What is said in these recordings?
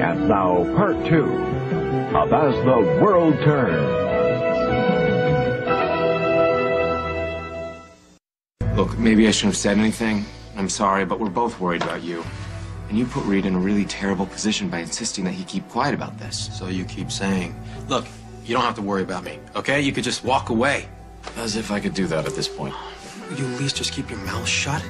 And now, part 2 of As the World Turns. Look, maybe I shouldn't have said anything. I'm sorry, but we're both worried about you. And you put Reed in a really terrible position by insisting that he keep quiet about this. So you keep saying, look, you don't have to worry about me, okay? You could just walk away. As if I could do that at this point. Would you at least just keep your mouth shut?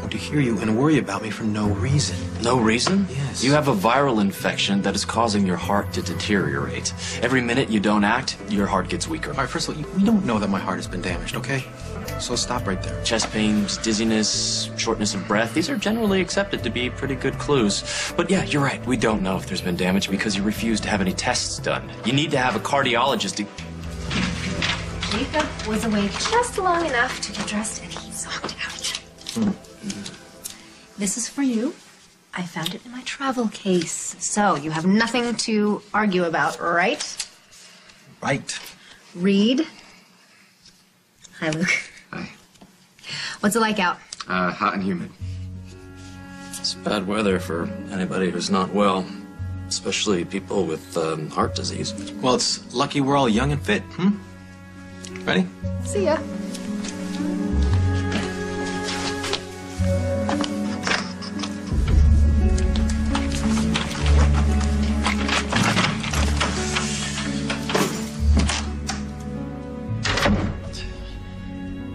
Or to hear you and worry about me for no reason. No reason? Yes. You have a viral infection that is causing your heart to deteriorate. Every minute you don't act, your heart gets weaker. All right, first of all, we don't know that my heart has been damaged, okay? So stop right there. Chest pains, dizziness, shortness of breath, these are generally accepted to be pretty good clues. But yeah, you're right, we don't know if there's been damage because you refuse to have any tests done. You need to have a cardiologist to... Jacob was awake just long enough to get dressed and he zonked out. This is for you. I found it in my travel case. So you have nothing to argue about, right? Right. Reed. Hi, Luke. Hi. What's it like out? Hot and humid. It's bad weather for anybody who's not well, especially people with heart disease. Well, it's lucky we're all young and fit, Ready? See ya.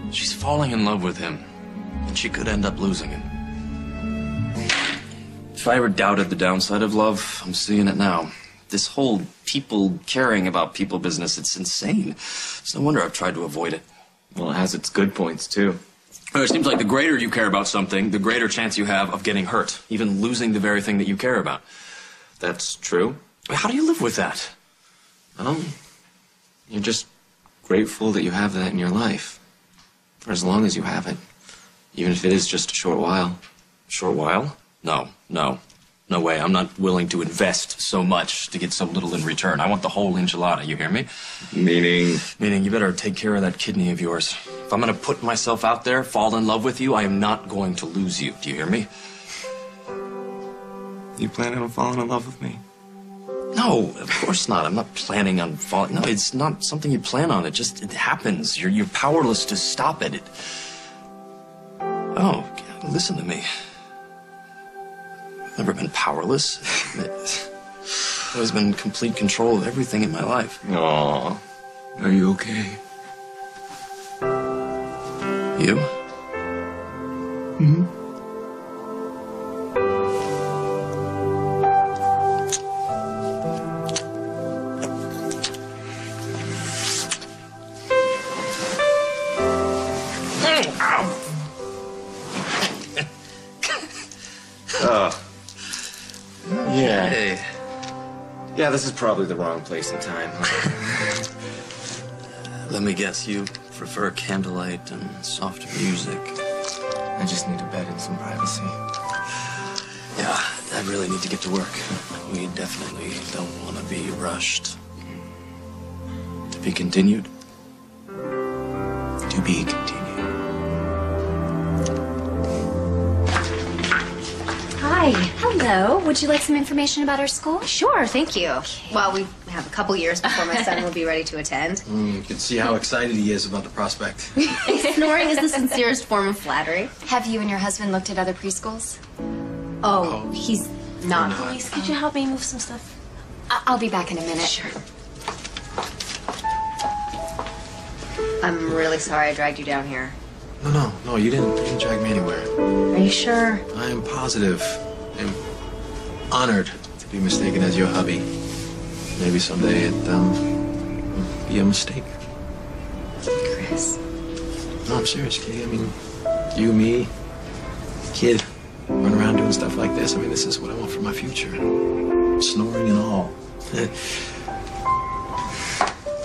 She's falling in love with him, and she could end up losing him. If I ever doubted the downside of love, I'm seeing it now. This whole people caring about people business, it's insane. It's no wonder I've tried to avoid it. Well, it has its good points, too. It seems like the greater you care about something, the greater chance you have of getting hurt, even losing the very thing that you care about. That's true. How do you live with that? Well, you're just grateful that you have that in your life. For as long as you have it. Even if it is just a short while. Short while? No way. I'm not willing to invest so much to get so little in return. I want the whole enchilada, you hear me? Meaning? Meaning you better take care of that kidney of yours. If I'm going to put myself out there, fall in love with you, I am not going to lose you. Do you hear me? You planning on falling in love with me? No, of course not. I'm not planning on falling. No, it's not something you plan on. It happens. You're powerless to stop it. Oh, listen to me. I've never been powerless. I've always been in complete control of everything in my life. Aw, are you okay? You? Mm-hmm. Yeah. Hey. Yeah, this is probably the wrong place and time. Let me guess, you prefer candlelight and soft music. I just need a bed and some privacy. Yeah, I really need to get to work. We definitely don't want to be rushed. To be continued? To be continued. Hi. Hello. Would you like some information about our school? Sure, thank you. Okay. Well, we have a couple years before my son will be ready to attend. You can see how excited he is about the prospect. Snoring is the sincerest form of flattery. Have you and your husband looked at other preschools? Oh, he's not. Please, could you help me move some stuff? I'll be back in a minute. Sure. I'm really sorry I dragged you down here. No, you didn't drag me anywhere. Are you sure? I am positive. I'm honored to be mistaken as your hubby. Maybe someday it will be a mistake. Chris. No, I'm serious, Katie. I mean, you, me, kid, run around doing stuff like this. I mean, this is what I want for my future. Snoring and all.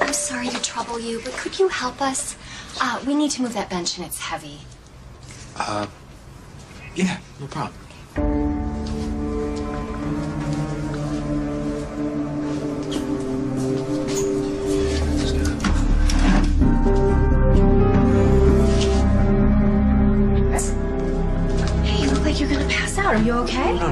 I'm sorry to trouble you, but could you help us? We need to move that bench and it's heavy. Yeah, no problem. Hey, you look like you're gonna pass out. Are you okay? No.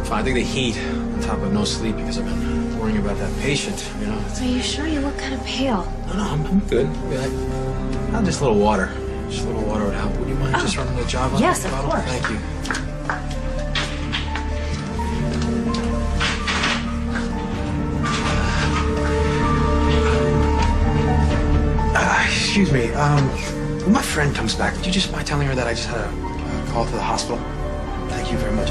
fine. I think the heat on top of no sleep because I've been worrying about that patient, you know. Are you sure? You look kind of pale. No, I'm good. I'll just a little water. Just a little water would help. Would you mind just running the job on Yes, the of bottle? course. Thank you. Excuse me. When my friend comes back, would you just mind telling her that I just had a call to the hospital? Thank you very much.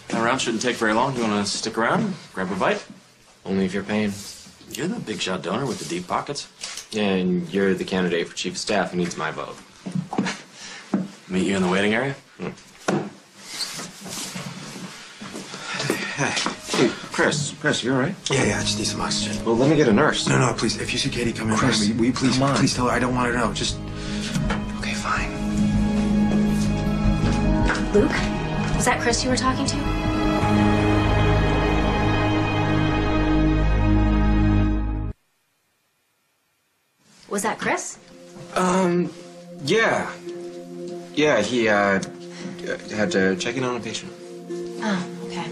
That round shouldn't take very long. You want to stick around? Grab a bite? Only if you're paying. You're the big shot donor with the deep pockets. Yeah, and you're the candidate for chief of staff who needs my vote. Meet you in the waiting area? Hey. Hey, Chris, you all right? Yeah, I just need some oxygen. Well, let me get a nurse. No, please. If you see Katie come in, Chris, will you please, come on. please tell her I don't want her to know. Just. Okay, fine. Luke? Was that Chris you were talking to? Was that Chris? Yeah. Yeah, he, had to check in on a patient. Oh, okay.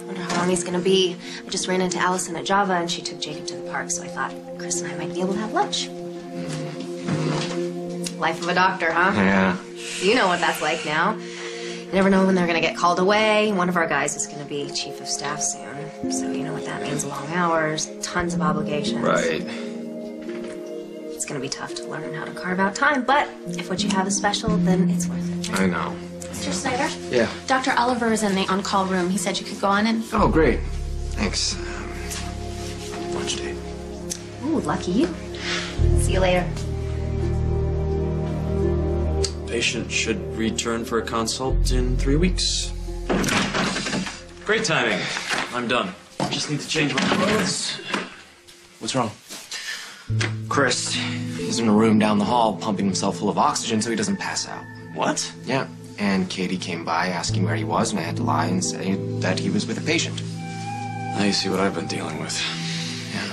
Wonder how long he's gonna be. I just ran into Allison at Java and she took Jacob to the park, so I thought Chris and I might be able to have lunch. Life of a doctor, huh? Yeah. You know what that's like now. You never know when they're gonna get called away. One of our guys is gonna be chief of staff soon. So you know what that means, long hours, tons of obligations. Right. It's gonna be tough to learn how to carve out time, but if what you have is special, then it's worth it. I know. Mr. Snyder? Yeah. Dr. Oliver is in the on-call room. He said you could go on in. Oh, great. Thanks. Lunch date. Ooh, lucky you. See you later. Patient should return for a consult in 3 weeks. Great timing. I'm done. Just need to change my clothes. What's wrong? Chris is in a room down the hall pumping himself full of oxygen so he doesn't pass out. What? Yeah. And Katie came by asking where he was, and I had to lie and say that he was with a patient. Now you see what I've been dealing with. Yeah.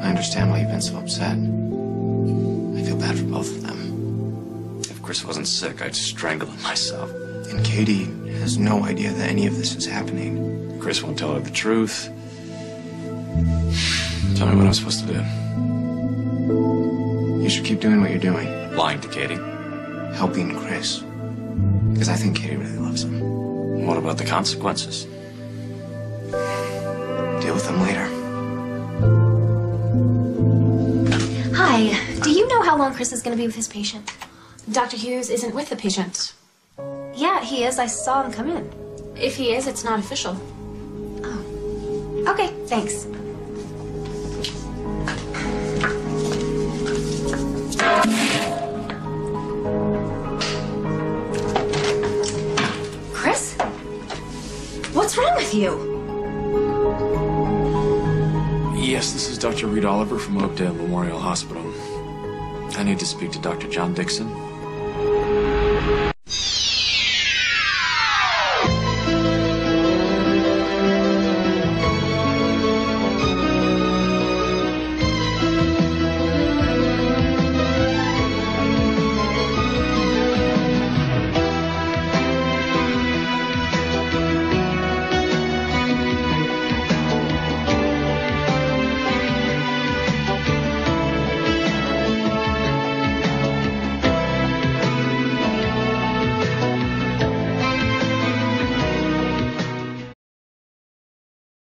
I understand why you've been so upset. I feel bad for both of them. If Chris wasn't sick, I'd strangle him myself. And Katie has no idea that any of this is happening. Chris won't tell her the truth. Tell me what I'm supposed to do. You should keep doing what you're doing. Lying to Katie. Helping Chris. Because I think Katie really loves him. What about the consequences? Deal with them later. Hi. Do you know how long Chris is going to be with his patient? Dr. Hughes isn't with the patient. Yeah, he is. I saw him come in. If he is, it's not official. Oh. Okay, thanks. Chris? What's wrong with you? Yes, this is Dr. Reed Oliver from Oakdale Memorial Hospital. I need to speak to Dr. John Dixon.